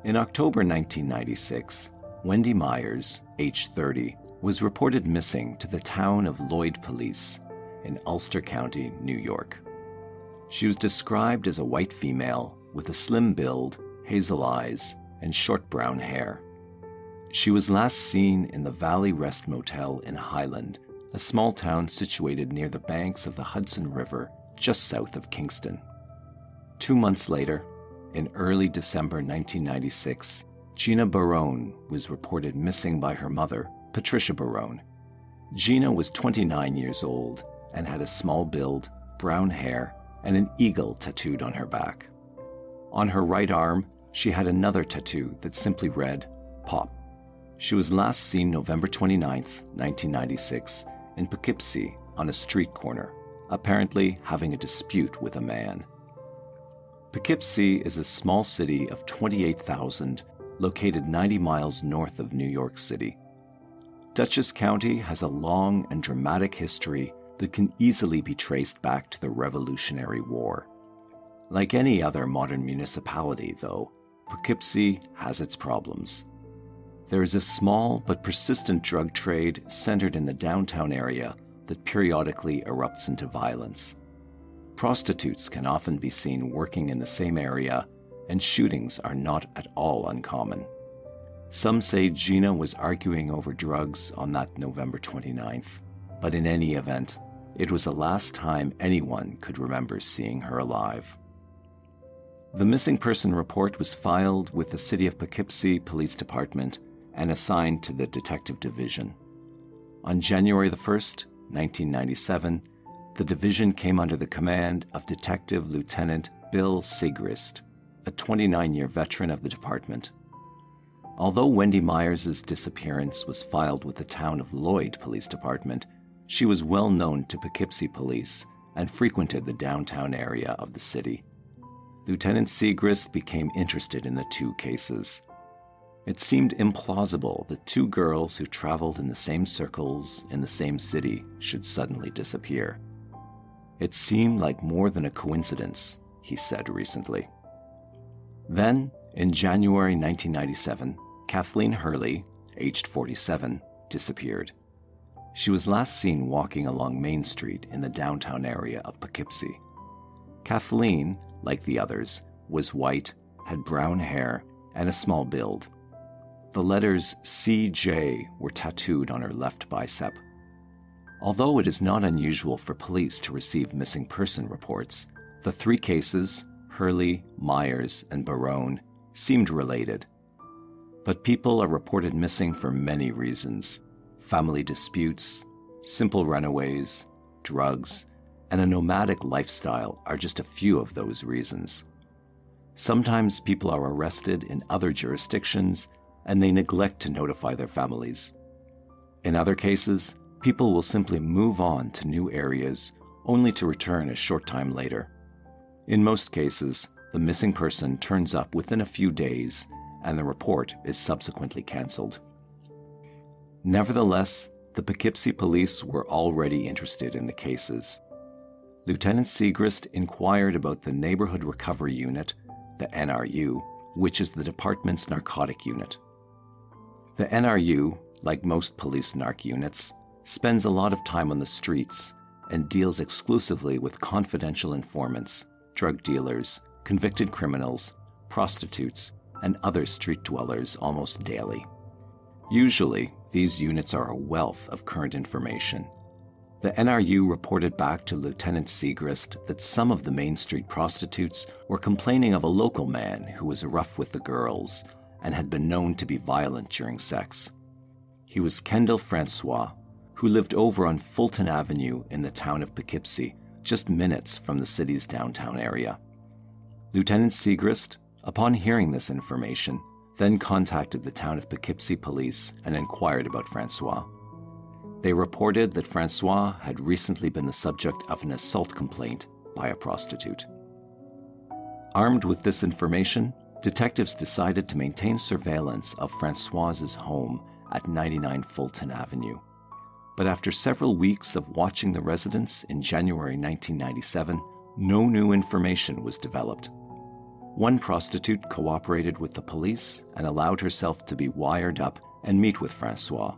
In October 1996, Wende Myers, age 30, was reported missing to the town of Lloyd Police in Ulster County, New York. She was described as a white female with a slim build, hazel eyes, and short brown hair. She was last seen in the Valley Rest Motel in Highland, a small town situated near the banks of the Hudson River just south of Kingston. 2 months later, in early December 1996, Gina Barone was reported missing by her mother, Patricia Barone. Gina was 29 years old and had a small build, brown hair, and an eagle tattooed on her back. On her right arm, she had another tattoo that simply read, Pop. She was last seen November 29, 1996, in Poughkeepsie on a street corner, apparently having a dispute with a man. Poughkeepsie is a small city of 28,000 located 90 miles north of New York City. Dutchess County has a long and dramatic history that can easily be traced back to the Revolutionary War. Like any other modern municipality, though, Poughkeepsie has its problems. There is a small but persistent drug trade centered in the downtown area that periodically erupts into violence. Prostitutes can often be seen working in the same area, and shootings are not at all uncommon. Some say Gina was arguing over drugs on that November 29th, but in any event, it was the last time anyone could remember seeing her alive. The missing person report was filed with the City of Poughkeepsie Police Department and assigned to the Detective Division. On January 1st, 1997, the division came under the command of Detective Lieutenant Bill Sigrist, a 29-year veteran of the department. Although Wende Myers' disappearance was filed with the town of Lloyd Police Department, she was well known to Poughkeepsie police and frequented the downtown area of the city. Lieutenant Sigrist became interested in the two cases. It seemed implausible that two girls who traveled in the same circles in the same city should suddenly disappear. It seemed like more than a coincidence, he said recently. Then, in January 1997, Kathleen Hurley, aged 47, disappeared. She was last seen walking along Main Street in the downtown area of Poughkeepsie. Kathleen, like the others, was white, had brown hair, and a small build. The letters CJ were tattooed on her left bicep. Although it is not unusual for police to receive missing person reports, the three cases, Hurley, Myers, and Barone, seemed related. But people are reported missing for many reasons: family disputes, simple runaways, drugs, and a nomadic lifestyle are just a few of those reasons. Sometimes people are arrested in other jurisdictions and they neglect to notify their families. In other cases, people will simply move on to new areas only to return a short time later. In most cases, the missing person turns up within a few days and the report is subsequently cancelled. Nevertheless, the Poughkeepsie police were already interested in the cases. Lieutenant Sigrist inquired about the Neighborhood Recovery Unit, the NRU, which is the department's narcotic unit. The NRU, like most police narc units, spends a lot of time on the streets and deals exclusively with confidential informants, drug dealers, convicted criminals, prostitutes, and other street dwellers almost daily. Usually, these units are a wealth of current information. The NRU reported back to Lieutenant Sigrist that some of the Main Street prostitutes were complaining of a local man who was rough with the girls and had been known to be violent during sex. He was Kendall Francois, who lived over on Fulton Avenue in the town of Poughkeepsie, just minutes from the city's downtown area. Lieutenant Sigrist, upon hearing this information, then contacted the town of Poughkeepsie police and inquired about Francois. They reported that Francois had recently been the subject of an assault complaint by a prostitute. Armed with this information, detectives decided to maintain surveillance of Francois's home at 99 Fulton Avenue. But after several weeks of watching the residence in January 1997, no new information was developed. One prostitute cooperated with the police and allowed herself to be wired up and meet with Francois.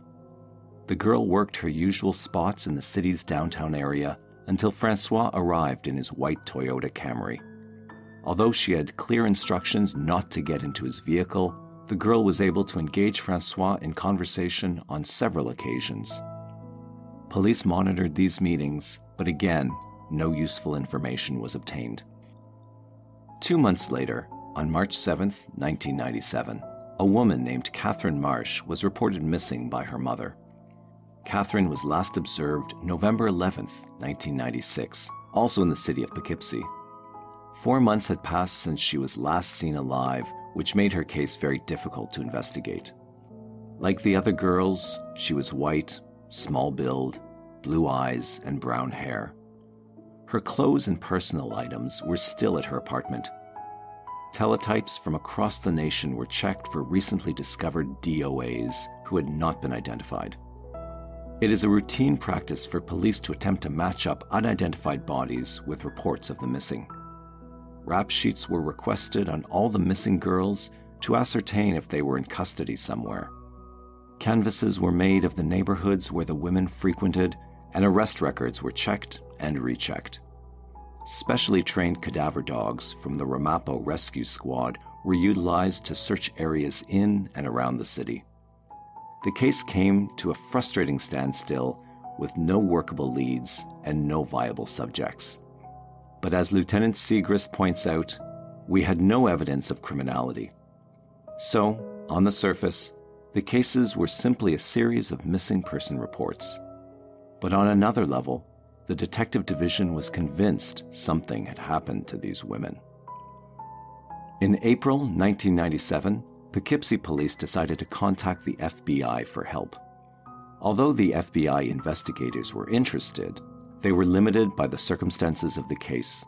The girl worked her usual spots in the city's downtown area until Francois arrived in his white Toyota Camry. Although she had clear instructions not to get into his vehicle, the girl was able to engage Francois in conversation on several occasions. Police monitored these meetings, but again, no useful information was obtained. 2 months later, on March 7, 1997, a woman named Catherine Marsh was reported missing by her mother. Catherine was last observed November 11, 1996, also in the city of Poughkeepsie. 4 months had passed since she was last seen alive, which made her case very difficult to investigate. Like the other girls, she was white, small build, blue eyes, and brown hair. Her clothes and personal items were still at her apartment. Teletypes from across the nation were checked for recently discovered DOAs who had not been identified. It is a routine practice for police to attempt to match up unidentified bodies with reports of the missing. Rap sheets were requested on all the missing girls to ascertain if they were in custody somewhere. Canvases were made of the neighborhoods where the women frequented, and arrest records were checked and rechecked. Specially trained cadaver dogs from the Ramapo Rescue Squad were utilized to search areas in and around the city. The case came to a frustrating standstill with no workable leads and no viable subjects. But as Lieutenant Segrist points out, we had no evidence of criminality. So, on the surface, the cases were simply a series of missing person reports. But on another level, the detective division was convinced something had happened to these women. In April 1997, Poughkeepsie police decided to contact the FBI for help. Although the FBI investigators were interested, they were limited by the circumstances of the case.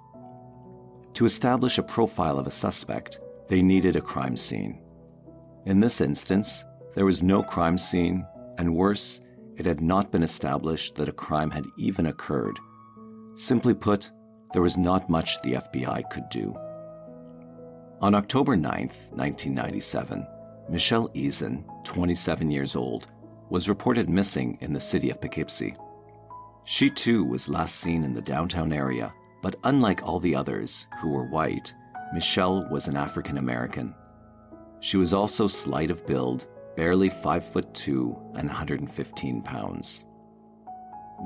To establish a profile of a suspect, they needed a crime scene. In this instance, there was no crime scene, and worse, it had not been established that a crime had even occurred. Simply put, there was not much the FBI could do. On October 9, 1997, Michelle Eason, 27 years old, was reported missing in the city of Poughkeepsie. She too was last seen in the downtown area, but unlike all the others, who were white, Michelle was an African American. She was also slight of build, barely 5'2" and 115 pounds.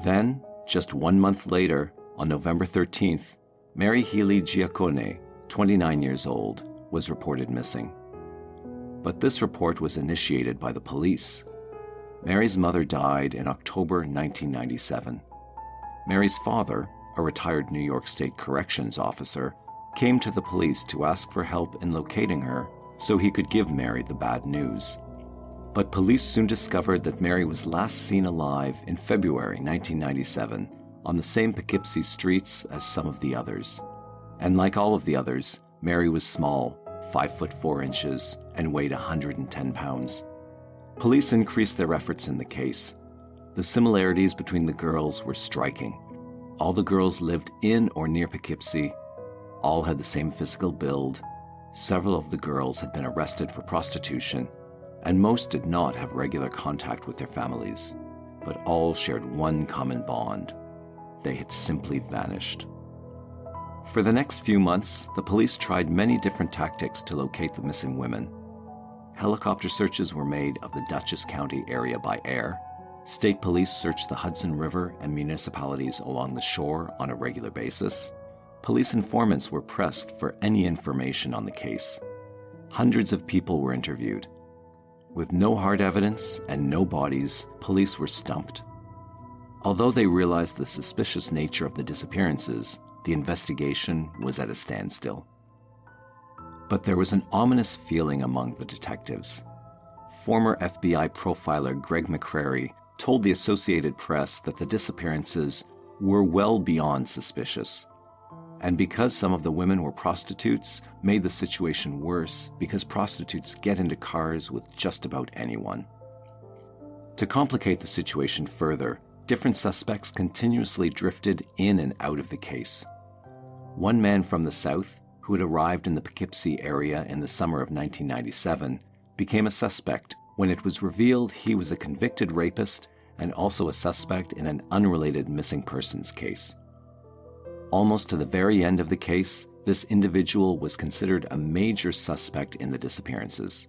Then, just 1 month later, on November 13th, Mary Healy Giacone, 29 years old, was reported missing. But this report was initiated by the police. Mary's mother died in October 1997. Mary's father, a retired New York State corrections officer, came to the police to ask for help in locating her so he could give Mary the bad news. But police soon discovered that Mary was last seen alive in February 1997 on the same Poughkeepsie streets as some of the others. And like all of the others, Mary was small, 5'4" and weighed 110 pounds. Police increased their efforts in the case. The similarities between the girls were striking. All the girls lived in or near Poughkeepsie. All had the same physical build. Several of the girls had been arrested for prostitution, and most did not have regular contact with their families. But all shared one common bond. They had simply vanished. For the next few months, the police tried many different tactics to locate the missing women. Helicopter searches were made of the Dutchess County area by air. State police searched the Hudson River and municipalities along the shore on a regular basis. Police informants were pressed for any information on the case. Hundreds of people were interviewed. With no hard evidence and no bodies, police were stumped. Although they realized the suspicious nature of the disappearances, the investigation was at a standstill. But there was an ominous feeling among the detectives. Former FBI profiler Greg McCrary told the Associated Press that the disappearances were well beyond suspicious. And because some of the women were prostitutes, made the situation worse because prostitutes get into cars with just about anyone. To complicate the situation further, different suspects continuously drifted in and out of the case. One man from the South, who had arrived in the Poughkeepsie area in the summer of 1997, became a suspect when it was revealed he was a convicted rapist and also a suspect in an unrelated missing persons case. Almost to the very end of the case, this individual was considered a major suspect in the disappearances.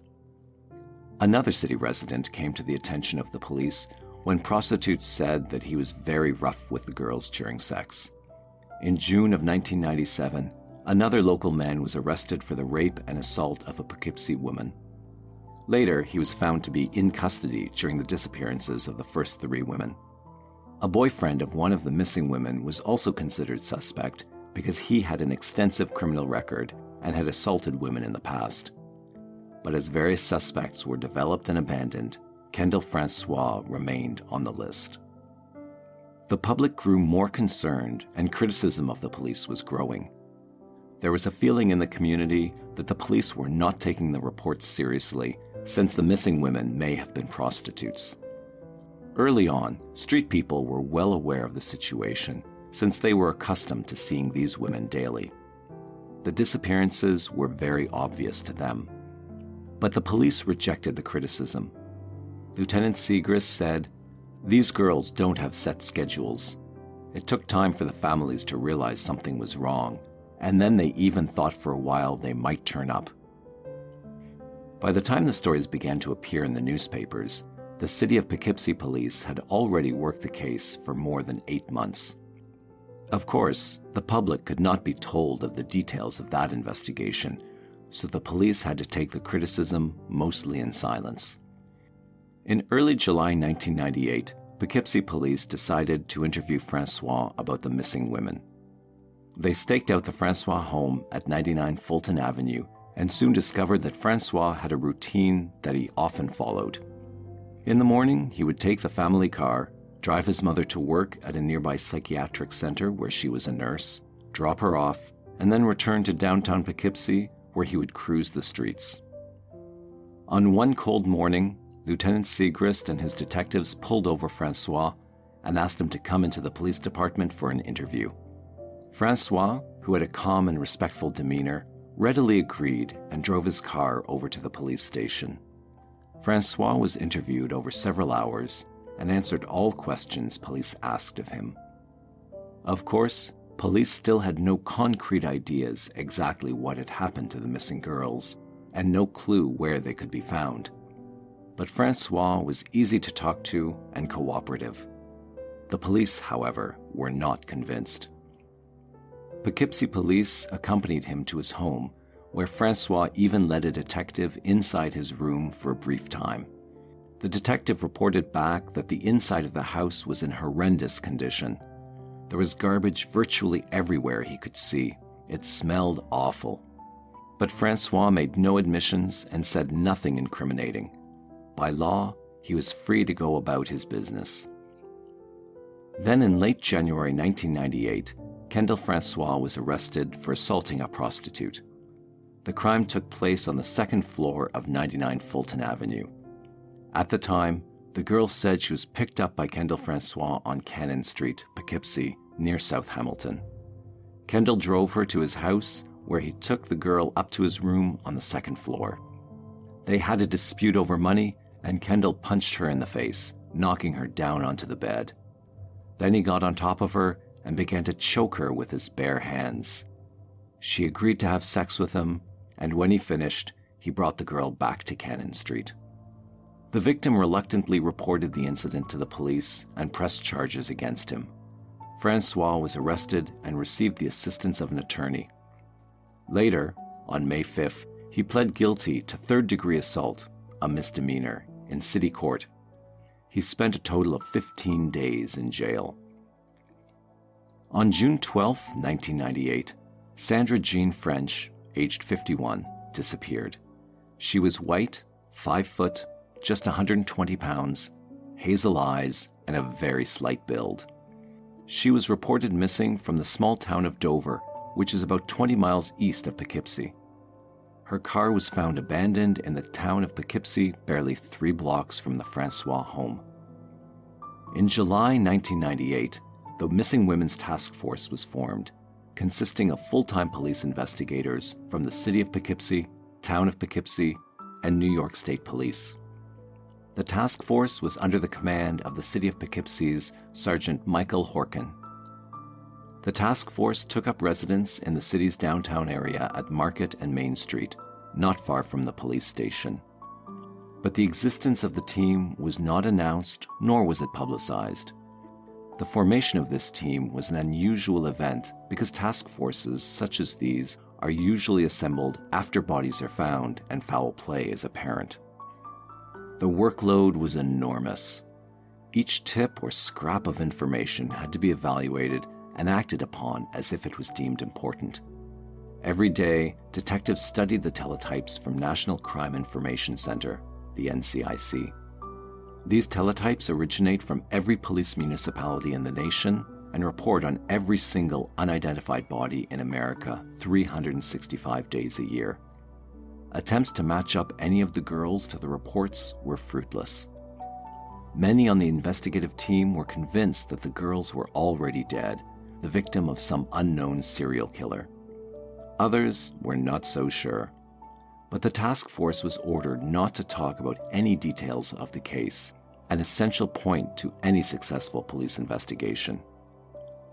Another city resident came to the attention of the police when prostitutes said that he was very rough with the girls during sex. In June of 1997, another local man was arrested for the rape and assault of a Poughkeepsie woman. Later, he was found to be in custody during the disappearances of the first 3 women. A boyfriend of one of the missing women was also considered suspect because he had an extensive criminal record and had assaulted women in the past. But as various suspects were developed and abandoned, Kendall Francois remained on the list. The public grew more concerned and criticism of the police was growing. There was a feeling in the community that the police were not taking the reports seriously since the missing women may have been prostitutes. Early on, street people were well aware of the situation since they were accustomed to seeing these women daily. The disappearances were very obvious to them. But the police rejected the criticism. Lieutenant Segrist said, "These girls don't have set schedules. It took time for the families to realize something was wrong, and then they even thought for a while they might turn up." By the time the stories began to appear in the newspapers, the city of Poughkeepsie police had already worked the case for more than 8 months. Of course, the public could not be told of the details of that investigation, so the police had to take the criticism mostly in silence. In early July 1998, Poughkeepsie police decided to interview Francois about the missing women. They staked out the Francois home at 99 Fulton Avenue and soon discovered that Francois had a routine that he often followed. In the morning, he would take the family car, drive his mother to work at a nearby psychiatric center where she was a nurse, drop her off, and then return to downtown Poughkeepsie where he would cruise the streets. On one cold morning, Lieutenant Segrist and his detectives pulled over Francois and asked him to come into the police department for an interview. Francois, who had a calm and respectful demeanor, readily agreed and drove his car over to the police station. Francois was interviewed over several hours and answered all questions police asked of him. Of course, police still had no concrete ideas exactly what had happened to the missing girls and no clue where they could be found. But Francois was easy to talk to and cooperative. The police, however, were not convinced. Poughkeepsie police accompanied him to his home, where Francois even led a detective inside his room for a brief time. The detective reported back that the inside of the house was in horrendous condition. There was garbage virtually everywhere he could see. It smelled awful. But Francois made no admissions and said nothing incriminating. By law, he was free to go about his business. Then in late January 1998, Kendall Francois was arrested for assaulting a prostitute. The crime took place on the second floor of 99 Fulton Avenue. At the time, the girl said she was picked up by Kendall Francois on Cannon Street, Poughkeepsie, near South Hamilton. Kendall drove her to his house, where he took the girl up to his room on the second floor. They had a dispute over money, and Kendall punched her in the face, knocking her down onto the bed. Then he got on top of her and began to choke her with his bare hands. She agreed to have sex with him, and when he finished, he brought the girl back to Cannon Street. The victim reluctantly reported the incident to the police and pressed charges against him. Francois was arrested and received the assistance of an attorney. Later, on May 5th, he pled guilty to third-degree assault, a misdemeanor, in city court. He spent a total of 15 days in jail. On June 12, 1998, Sandra Jean French, aged 51, disappeared. She was white, 5 foot, just 120 pounds, hazel eyes, and a very slight build. She was reported missing from the small town of Dover, which is about 20 miles east of Poughkeepsie. Her car was found abandoned in the town of Poughkeepsie, barely 3 blocks from the Francois home. In July 1998, the Missing Women's Task Force was formed, consisting of full-time police investigators from the City of Poughkeepsie, Town of Poughkeepsie, and New York State Police. The task force was under the command of the City of Poughkeepsie's Sergeant Michael Horkin. The task force took up residence in the city's downtown area at Market and Main Street, not far from the police station. But the existence of the team was not announced, nor was it publicized. The formation of this team was an unusual event because task forces such as these are usually assembled after bodies are found and foul play is apparent. The workload was enormous. Each tip or scrap of information had to be evaluated and acted upon as if it was deemed important. Every day, detectives studied the teletypes from National Crime Information Center, the NCIC. These teletypes originate from every police municipality in the nation and report on every single unidentified body in America 365 days a year. Attempts to match up any of the girls to the reports were fruitless. Many on the investigative team were convinced that the girls were already dead, the victim of some unknown serial killer. Others were not so sure. But the task force was ordered not to talk about any details of the case, an essential point to any successful police investigation.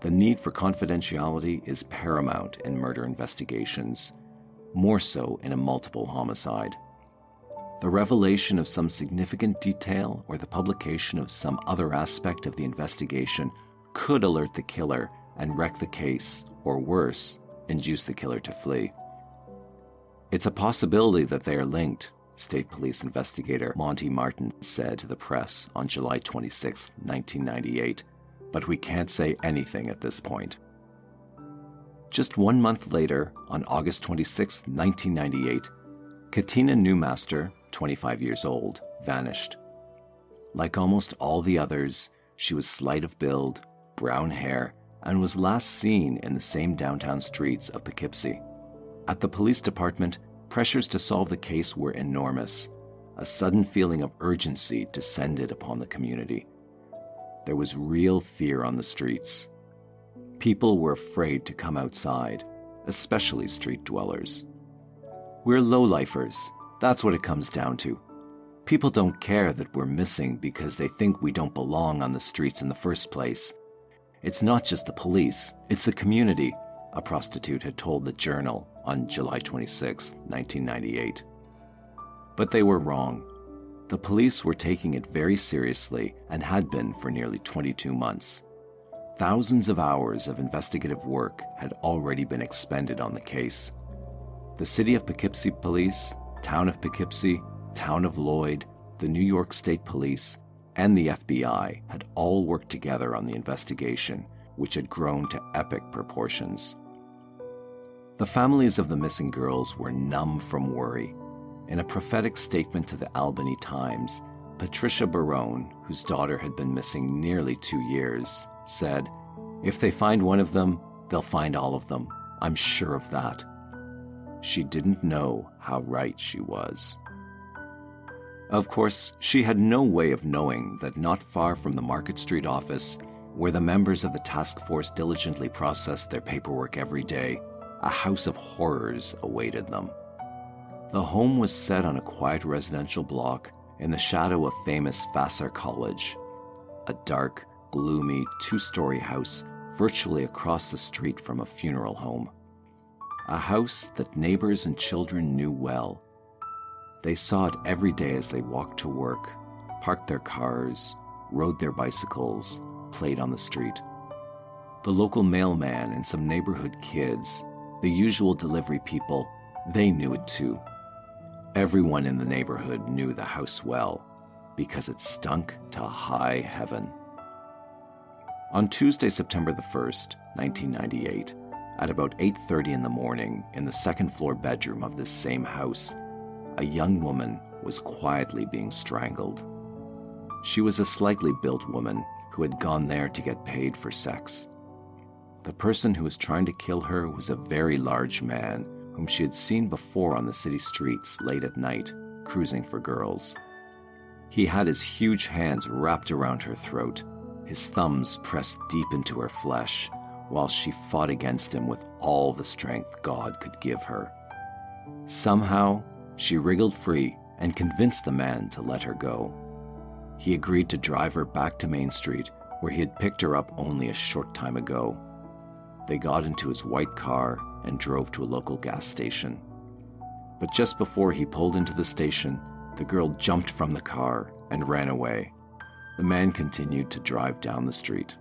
The need for confidentiality is paramount in murder investigations, more so in a multiple homicide. The revelation of some significant detail or the publication of some other aspect of the investigation could alert the killer and wreck the case, or worse, induce the killer to flee. It's a possibility that they are linked, State Police investigator Monty Martin said to the press on July 26, 1998, but we can't say anything at this point. Just 1 month later, on August 26, 1998, Katina Newmaster, 25 years old, vanished. Like almost all the others, she was slight of build, brown hair, and was last seen in the same downtown streets of Poughkeepsie. At the police department, pressures to solve the case were enormous. A sudden feeling of urgency descended upon the community. There was real fear on the streets. People were afraid to come outside, especially street dwellers. We're low-lifers. That's what it comes down to. People don't care that we're missing because they think we don't belong on the streets in the first place. It's not just the police, it's the community, a prostitute had told the Journal on July 26, 1998. But they were wrong. The police were taking it very seriously and had been for nearly 22 months. Thousands of hours of investigative work had already been expended on the case. The City of Poughkeepsie Police, Town of Poughkeepsie, Town of Lloyd, the New York State Police, and the FBI had all worked together on the investigation, which had grown to epic proportions. The families of the missing girls were numb from worry. In a prophetic statement to the Albany Times, Patricia Barone, whose daughter had been missing nearly 2 years, said, "If they find one of them, they'll find all of them. I'm sure of that." She didn't know how right she was. Of course, she had no way of knowing that not far from the Market Street office, where the members of the task force diligently processed their paperwork every day, a house of horrors awaited them. The home was set on a quiet residential block in the shadow of famous Vassar College, a dark, gloomy 2-story house virtually across the street from a funeral home. A house that neighbors and children knew well. They saw it every day as they walked to work, parked their cars, rode their bicycles, played on the street. The local mailman and some neighborhood kids, the usual delivery people, they knew it too. Everyone in the neighborhood knew the house well, because it stunk to high heaven. On Tuesday, September the 1st, 1998, at about 8:30 in the morning in the second-floor bedroom of this same house, a young woman was quietly being strangled. She was a slightly built woman who had gone there to get paid for sex. The person who was trying to kill her was a very large man whom she had seen before on the city streets late at night, cruising for girls. He had his huge hands wrapped around her throat, his thumbs pressed deep into her flesh, while she fought against him with all the strength God could give her. Somehow, she wriggled free and convinced the man to let her go. He agreed to drive her back to Main Street, where he had picked her up only a short time ago. They got into his white car and drove to a local gas station. But just before he pulled into the station, the girl jumped from the car and ran away. The man continued to drive down the street.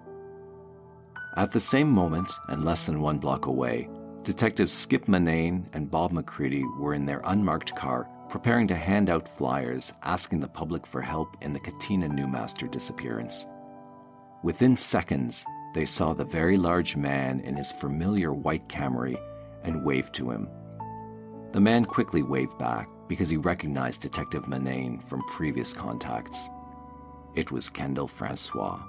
At the same moment, and less than 1 block away, Detectives Skip Manane and Bob McCready were in their unmarked car preparing to hand out flyers asking the public for help in the Katina Newmaster disappearance. Within seconds, they saw the very large man in his familiar white Camry and waved to him. The man quickly waved back because he recognized Detective Manane from previous contacts. It was Kendall Francois.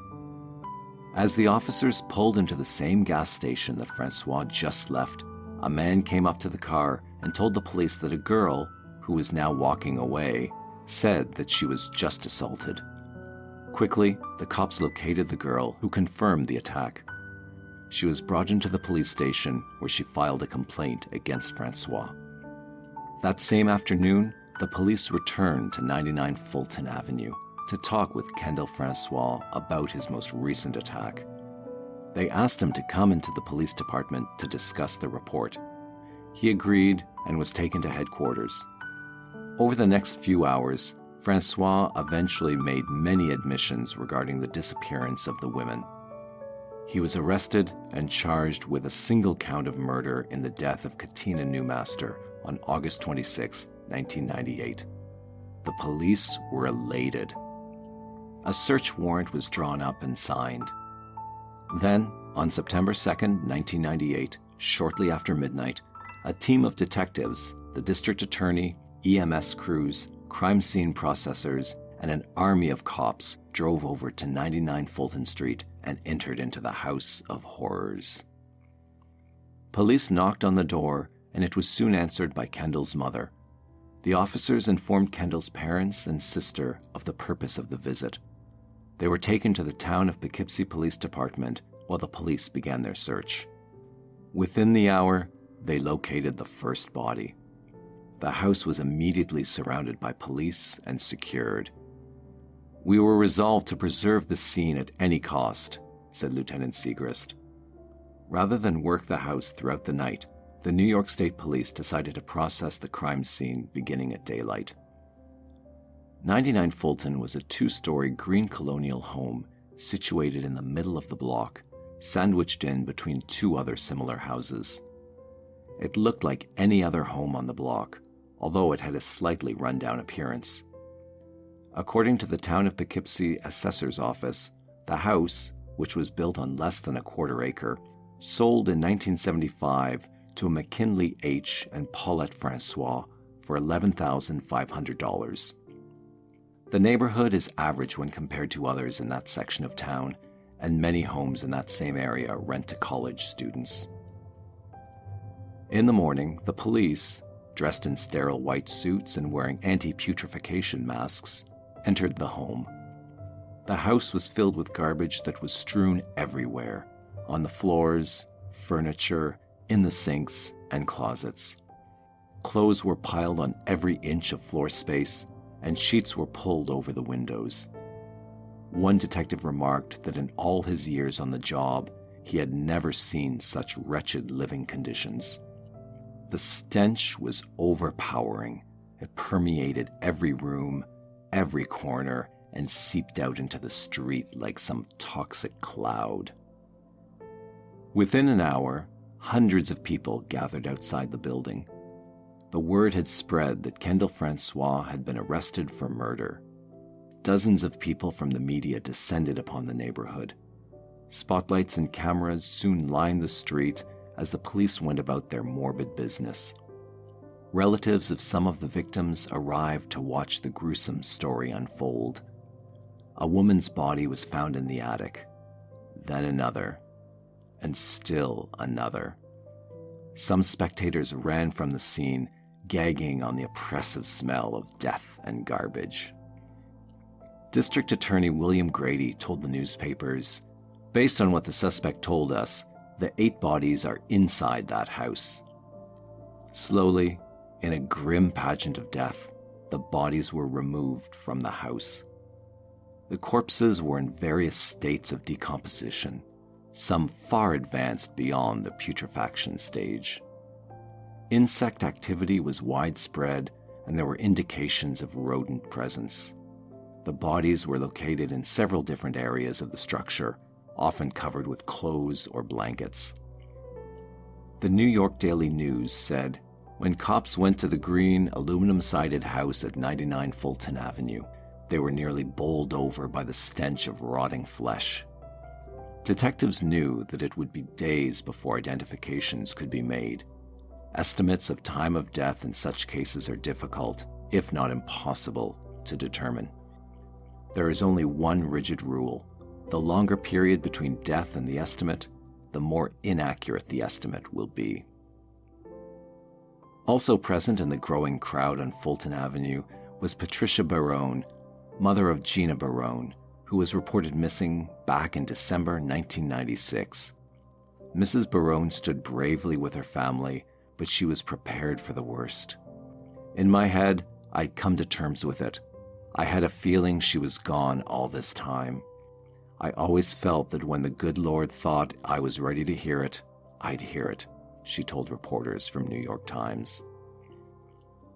As the officers pulled into the same gas station that Francois just left, a man came up to the car and told the police that a girl, who was now walking away, said that she was just assaulted. Quickly, the cops located the girl, who confirmed the attack. She was brought into the police station, where she filed a complaint against Francois. That same afternoon, the police returned to 99 Fulton Avenue to talk with Kendall Francois about his most recent attack. They asked him to come into the police department to discuss the report. He agreed and was taken to headquarters. Over the next few hours, Francois eventually made many admissions regarding the disappearance of the women. He was arrested and charged with a single count of murder in the death of Katina Newmaster on August 26, 1998. The police were elated. A search warrant was drawn up and signed. Then, on September 2, 1998, shortly after midnight, a team of detectives, the district attorney, EMS crews, crime scene processors, and an army of cops drove over to 99 Fulton Street and entered into the House of Horrors. Police knocked on the door, and it was soon answered by Kendall's mother. The officers informed Kendall's parents and sister of the purpose of the visit. They were taken to the town of Poughkeepsie Police Department while the police began their search. Within the hour, they located the first body. The house was immediately surrounded by police and secured. "We were resolved to preserve the scene at any cost," said Lieutenant Segrist. Rather than work the house throughout the night, the New York State Police decided to process the crime scene beginning at daylight. 99 Fulton was a 2-story green colonial home situated in the middle of the block, sandwiched in between 2 other similar houses. It looked like any other home on the block, although it had a slightly run-down appearance. According to the Town of Poughkeepsie Assessor's Office, the house, which was built on less than a quarter acre, sold in 1975 to a McKinley H. and Paulette Francois for $11,500. The neighborhood is average when compared to others in that section of town, and many homes in that same area rent to college students. In the morning, the police, dressed in sterile white suits and wearing anti-putrefaction masks, entered the home. The house was filled with garbage that was strewn everywhere, on the floors, furniture, in the sinks, and closets. Clothes were piled on every inch of floor space, and sheets were pulled over the windows. One detective remarked that in all his years on the job, he had never seen such wretched living conditions. The stench was overpowering. It permeated every room, every corner, and seeped out into the street like some toxic cloud. Within an hour, hundreds of people gathered outside the building. The word had spread that Kendall Francois had been arrested for murder. Dozens of people from the media descended upon the neighborhood. Spotlights and cameras soon lined the street as the police went about their morbid business. Relatives of some of the victims arrived to watch the gruesome story unfold. A woman's body was found in the attic, then another, and still another. Some spectators ran from the scene, gagging on the oppressive smell of death and garbage. District Attorney William Grady told the newspapers, "Based on what the suspect told us, The 8 bodies are inside that house. Slowly, in a grim pageant of death, the bodies were removed from the house. The corpses were in various states of decomposition, some far advanced beyond the putrefaction stage. Insect activity was widespread, and there were indications of rodent presence. The bodies were located in several different areas of the structure, often covered with clothes or blankets. The New York Daily News said, when cops went to the green, aluminum-sided house at 99 Fulton Avenue, they were nearly bowled over by the stench of rotting flesh. Detectives knew that it would be days before identifications could be made. Estimates of time of death in such cases are difficult, if not impossible, to determine. There is only one rigid rule. The longer period between death and the estimate, the more inaccurate the estimate will be. Also present in the growing crowd on Fulton Avenue was Patricia Barone, mother of Gina Barone, who was reported missing back in December 1996. Mrs. Barone stood bravely with her family, but she was prepared for the worst. In my head, I'd come to terms with it. I had a feeling she was gone all this time. I always felt that when the good Lord thought I was ready to hear it, I'd hear it, she told reporters from New York Times.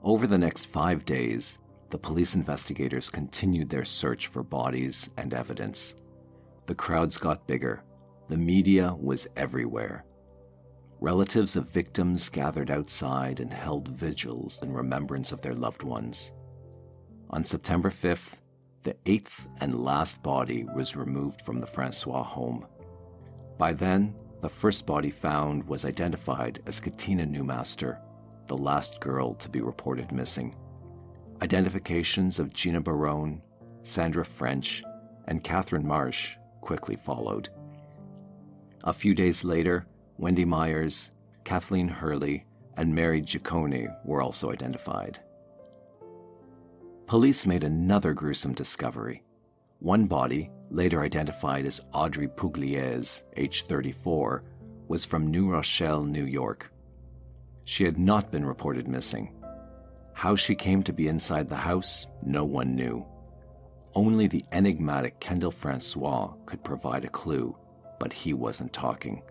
Over the next 5 days, the police investigators continued their search for bodies and evidence. The crowds got bigger. The media was everywhere. Relatives of victims gathered outside and held vigils in remembrance of their loved ones. On September 5th, the 8th and last body was removed from the Francois home. By then, the first body found was identified as Katina Newmaster, the last girl to be reported missing. Identifications of Gina Barone, Sandra French, and Catherine Marsh quickly followed. A few days later, Wende Myers, Kathleen Hurley, and Mary Giacone were also identified. Police made another gruesome discovery. One body, later identified as Audrey Pugliese, age 34, was from New Rochelle, New York. She had not been reported missing. How she came to be inside the house, no one knew. Only the enigmatic Kendall Francois could provide a clue, but he wasn't talking.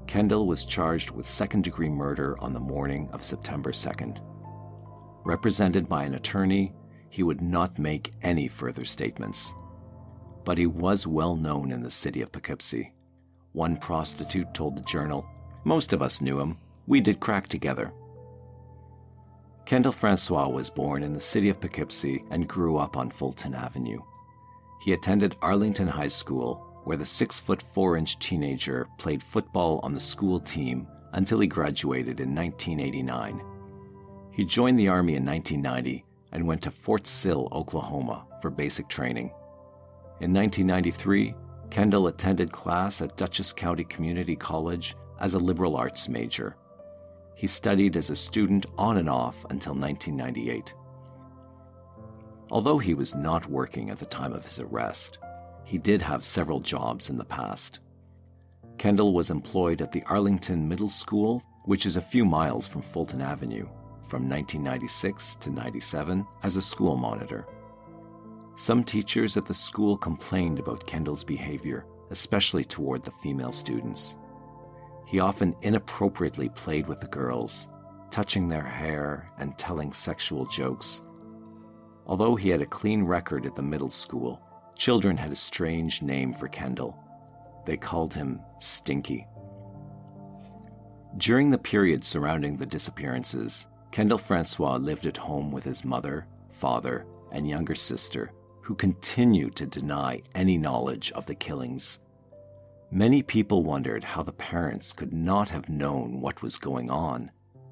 Kendall was charged with second-degree murder on the morning of September 2nd. Represented by an attorney, he would not make any further statements. But he was well known in the city of Poughkeepsie. One prostitute told the Journal, "Most of us knew him. We did crack together." Kendall Francois was born in the city of Poughkeepsie and grew up on Fulton Avenue. He attended Arlington High School, where the 6'4" teenager played football on the school team until he graduated in 1989. He joined the Army in 1990 and went to Fort Sill, Oklahoma, for basic training. In 1993, Kendall attended class at Dutchess County Community College as a liberal arts major. He studied as a student on and off until 1998. Although he was not working at the time of his arrest, he did have several jobs in the past. Kendall was employed at the Arlington Middle School, which is a few miles from Fulton Avenue, from 1996 to 97 as a school monitor. Some teachers at the school complained about Kendall's behavior, especially toward the female students. He often inappropriately played with the girls, touching their hair and telling sexual jokes. Although he had a clean record at the middle school, children had a strange name for Kendall. They called him Stinky. During the period surrounding the disappearances, Kendall Francois lived at home with his mother, father, and younger sister, who continued to deny any knowledge of the killings. Many people wondered how the parents could not have known what was going on,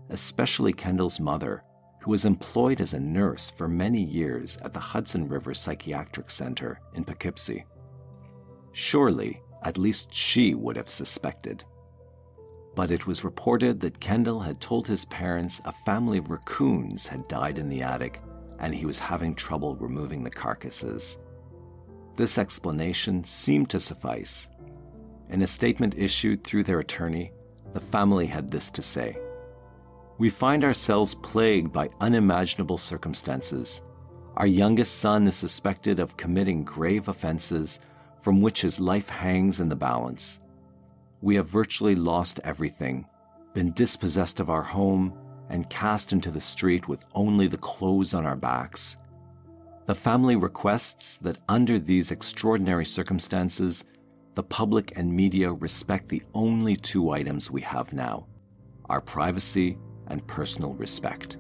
especially Kendall's mother, who was employed as a nurse for many years at the Hudson River Psychiatric Center in Poughkeepsie. Surely, at least she would have suspected. But it was reported that Kendall had told his parents a family of raccoons had died in the attic and he was having trouble removing the carcasses. This explanation seemed to suffice. In a statement issued through their attorney, the family had this to say: "We find ourselves plagued by unimaginable circumstances. Our youngest son is suspected of committing grave offenses from which his life hangs in the balance. We have virtually lost everything, been dispossessed of our home, and cast into the street with only the clothes on our backs. The family requests that under these extraordinary circumstances, the public and media respect the only two items we have now: our privacy and personal respect."